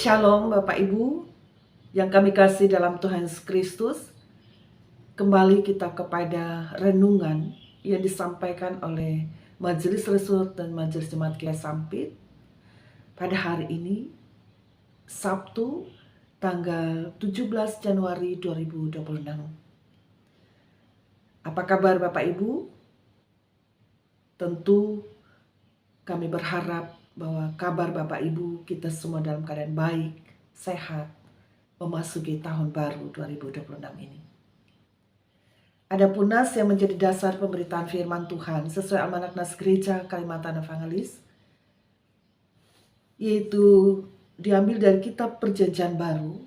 Shalom Bapak Ibu yang kami kasih dalam Tuhan Yesus Kristus. Kembali kita kepada renungan yang disampaikan oleh Majelis Result dan Majelis Jemaat Gereja Sampit pada hari ini, Sabtu tanggal 17 Januari 2026. Apa kabar Bapak Ibu? Tentu kami berharap bahwa kabar Bapak Ibu kita semua dalam keadaan baik, sehat, memasuki tahun baru 2026 ini. Adapun nas yang menjadi dasar pemberitaan firman Tuhan sesuai Almanak Nas Gereja Kalimantan Evangelis, yaitu diambil dari kitab Perjanjian Baru,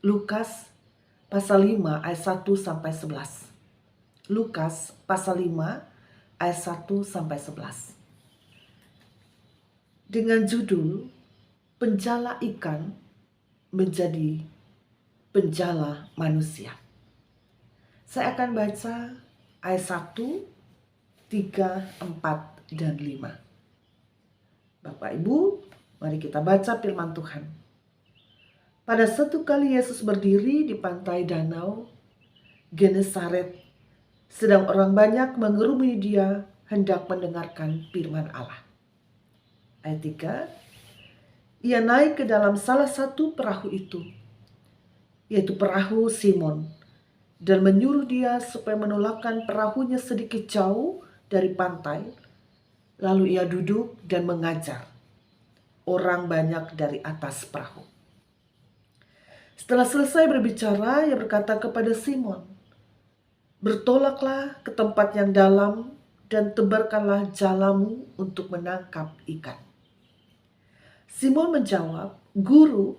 Lukas pasal 5 ayat 1 sampai 11. Lukas pasal 5 ayat 1 sampai 11. Dengan judul Penjala Ikan Menjadi Penjala Manusia. Saya akan baca ayat 1, 3, 4, dan 5. Bapak Ibu, mari kita baca firman Tuhan. Pada satu kali Yesus berdiri di pantai danau Genesaret, sedang orang banyak mengerumuni dia hendak mendengarkan firman Allah. Ayat 3, ia naik ke dalam salah satu perahu itu, yaitu perahu Simon, dan menyuruh dia supaya menolakkan perahunya sedikit jauh dari pantai. Lalu ia duduk dan mengajar orang banyak dari atas perahu. Setelah selesai berbicara, ia berkata kepada Simon, bertolaklah ke tempat yang dalam dan tebarkanlah jalamu untuk menangkap ikan. Simon menjawab, Guru,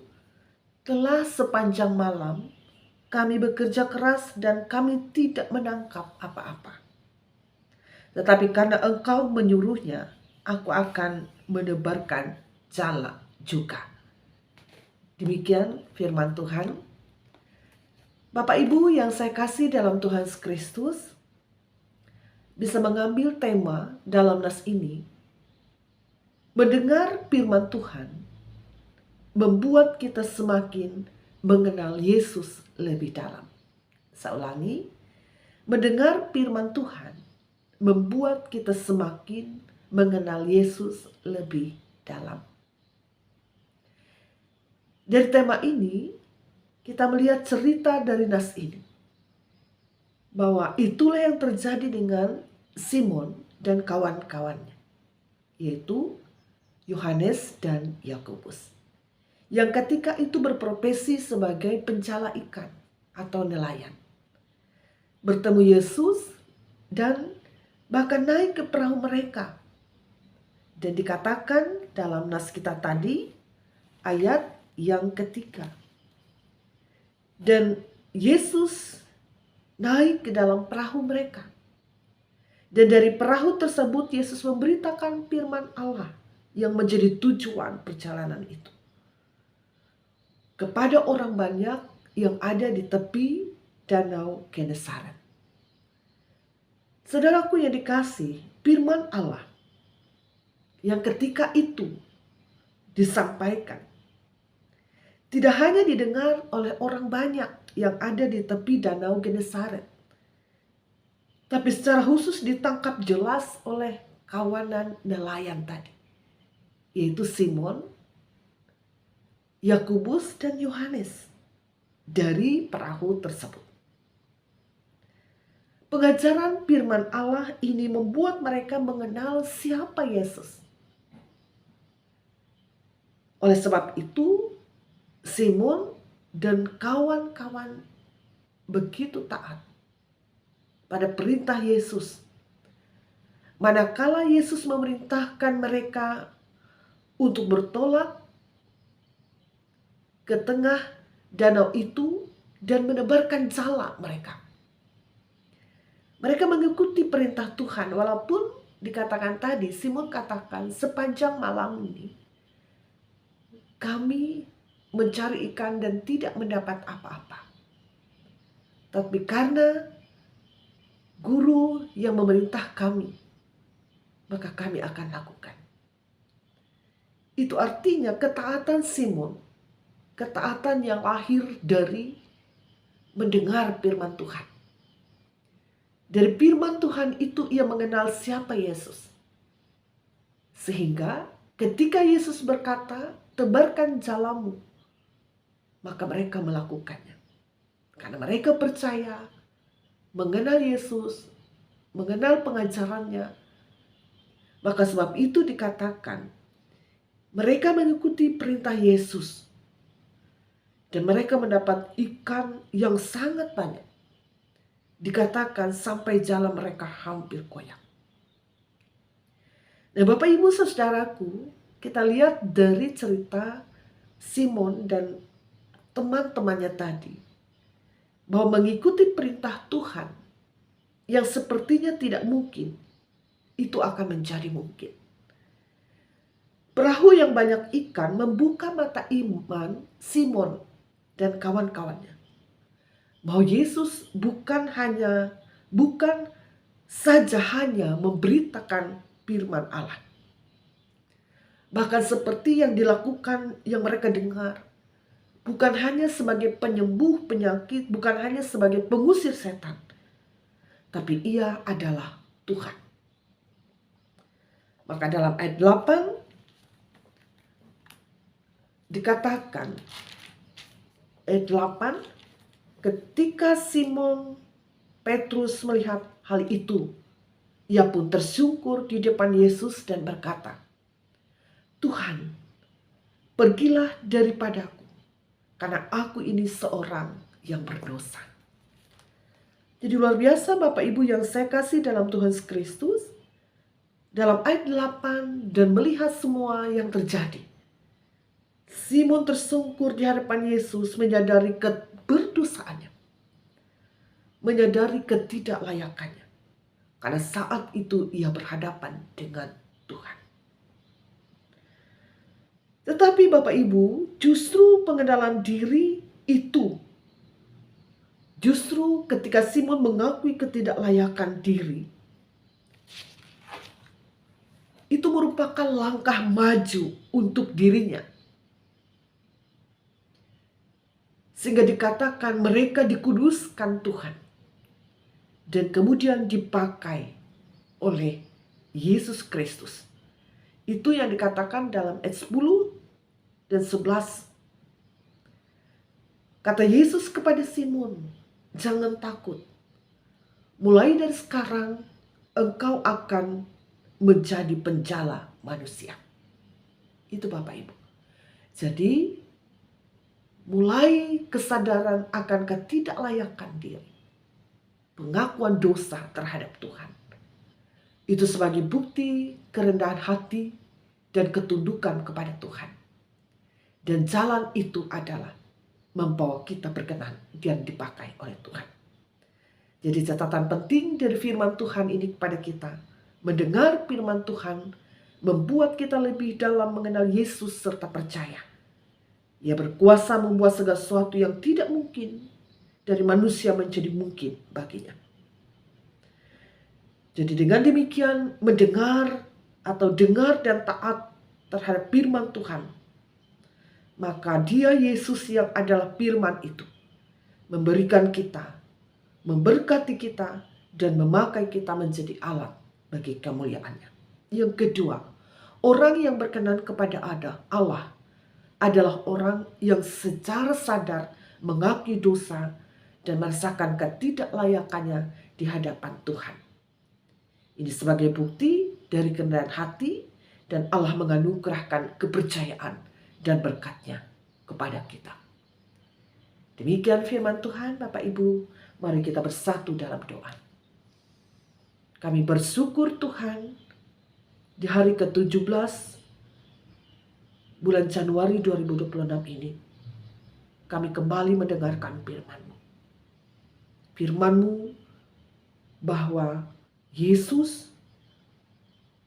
telah sepanjang malam kami bekerja keras dan kami tidak menangkap apa-apa. Tetapi karena engkau menyuruhnya, aku akan menebarkan jala juga. Demikian firman Tuhan. Bapak Ibu yang saya kasih dalam Tuhan Yesus Kristus, bisa mengambil tema dalam nas ini, mendengar firman Tuhan membuat kita semakin mengenal Yesus lebih dalam. Saya ulangi, mendengar firman Tuhan membuat kita semakin mengenal Yesus lebih dalam. Dari tema ini, kita melihat cerita dari nas ini, bahwa itulah yang terjadi dengan Simon dan kawan-kawannya, yaitu Yohanes dan Yakobus, yang ketika itu berprofesi sebagai penjala ikan atau nelayan. Bertemu Yesus dan bahkan naik ke perahu mereka. Dan dikatakan dalam nas kita tadi, ayat yang ketiga, dan Yesus naik ke dalam perahu mereka. Dan dari perahu tersebut Yesus memberitakan firman Allah yang menjadi tujuan perjalanan itu kepada orang banyak yang ada di tepi danau Genesaret. Saudaraku yang dikasih, firman Allah yang ketika itu disampaikan tidak hanya didengar oleh orang banyak yang ada di tepi danau Genesaret, tapi secara khusus ditangkap jelas oleh kawanan nelayan tadi, yaitu Simon, Yakobus, dan Yohanes dari perahu tersebut. Pengajaran firman Allah ini membuat mereka mengenal siapa Yesus. Oleh sebab itu, Simon dan kawan-kawan begitu taat pada perintah Yesus. Manakala Yesus memerintahkan mereka untuk bertolak ke tengah danau itu dan menebarkan jala mereka. Mereka mengikuti perintah Tuhan, walaupun dikatakan tadi, Simon katakan sepanjang malam ini kami mencari ikan dan tidak mendapat apa-apa. Tapi karena Guru yang memerintah kami, maka kami akan lakukan. Itu artinya ketaatan Simon ketaatan yang lahir dari mendengar firman Tuhan. Dari firman Tuhan itu ia mengenal siapa Yesus. Sehingga ketika Yesus berkata, tebarkan jalamu, maka mereka melakukannya. Karena mereka percaya, mengenal Yesus, mengenal pengajarannya. Maka sebab itu dikatakan, mereka mengikuti perintah Yesus. Dan mereka mendapat ikan yang sangat banyak. Dikatakan sampai jala mereka hampir koyak. Nah, Bapak Ibu Saudaraku, kita lihat dari cerita Simon dan teman-temannya tadi, bahwa mengikuti perintah Tuhan yang sepertinya tidak mungkin, itu akan menjadi mungkin. Perahu yang banyak ikan membuka mata iman Simon dan kawan-kawannya, bahwa Yesus bukan saja hanya memberitakan firman Allah. Bahkan seperti yang dilakukan, yang mereka dengar, bukan hanya sebagai penyembuh penyakit, bukan hanya sebagai pengusir setan, tapi ia adalah Tuhan. Maka dalam ayat 8 dikatakan, ayat 8, ketika Simon Petrus melihat hal itu, ia pun tersungkur di depan Yesus dan berkata, Tuhan, pergilah daripadaku, karena aku ini seorang yang berdosa. Jadi luar biasa Bapak Ibu yang saya kasih dalam Tuhan Kristus, dalam ayat 8 dan melihat semua yang terjadi. Simon tersungkur di hadapan Yesus, menyadari keberdosaannya, menyadari ketidaklayakannya. Karena saat itu ia berhadapan dengan Tuhan. Tetapi Bapak Ibu, justru pengenalan diri itu, justru ketika Simon mengakui ketidaklayakan diri, itu merupakan langkah maju untuk dirinya. Sehingga dikatakan mereka dikuduskan Tuhan. Dan kemudian dipakai oleh Yesus Kristus. Itu yang dikatakan dalam ayat 10 dan 11. Kata Yesus kepada Simon, jangan takut. Mulai dari sekarang engkau akan menjadi penjala manusia. Itu Bapak Ibu. Jadi mulai kesadaran akan ketidaklayakan diri, pengakuan dosa terhadap Tuhan, itu sebagai bukti kerendahan hati dan ketundukan kepada Tuhan. Dan jalan itu adalah membawa kita berkenan dan dipakai oleh Tuhan. Jadi catatan penting dari firman Tuhan ini kepada kita, mendengar firman Tuhan membuat kita lebih dalam mengenal Yesus serta percaya. Ia berkuasa membuat segala sesuatu yang tidak mungkin dari manusia menjadi mungkin baginya. Jadi dengan demikian mendengar atau dengar dan taat terhadap firman Tuhan, maka Dia Yesus yang adalah firman itu memberikan kita, memberkati kita, dan memakai kita menjadi alat bagi kemuliaannya. Yang kedua, orang yang berkenan kepada Allah adalah orang yang secara sadar mengakui dosa dan merasakan ketidaklayakannya di hadapan Tuhan. Ini sebagai bukti dari kerendahan hati dan Allah menganugerahkan kepercayaan dan berkat-Nya kepada kita. Demikian firman Tuhan, Bapak Ibu, mari kita bersatu dalam doa. Kami bersyukur Tuhan, di hari ke-17 bulan Januari 2026 ini, kami kembali mendengarkan firman-Mu. Firman-Mu bahwa Yesus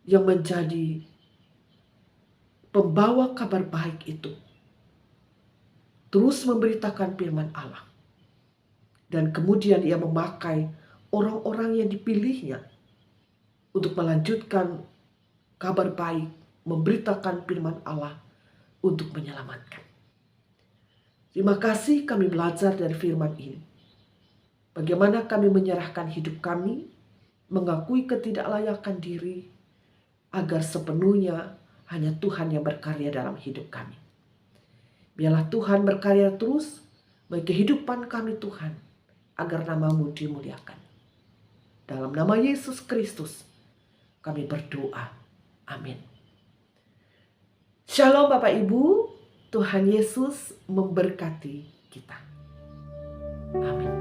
yang menjadi pembawa kabar baik itu terus memberitakan firman Allah. Dan kemudian ia memakai orang-orang yang dipilihnya untuk melanjutkan kabar baik, memberitakan firman Allah untuk menyelamatkan. Terima kasih kami belajar dari firman ini. Bagaimana kami menyerahkan hidup kami, mengakui ketidaklayakan diri, agar sepenuhnya hanya Tuhan yang berkarya dalam hidup kami. Biarlah Tuhan berkarya terus bagi kehidupan kami Tuhan, agar nama-Mu dimuliakan. Dalam nama Yesus Kristus kami berdoa. Amin. Shalom Bapak Ibu, Tuhan Yesus memberkati kita. Amin.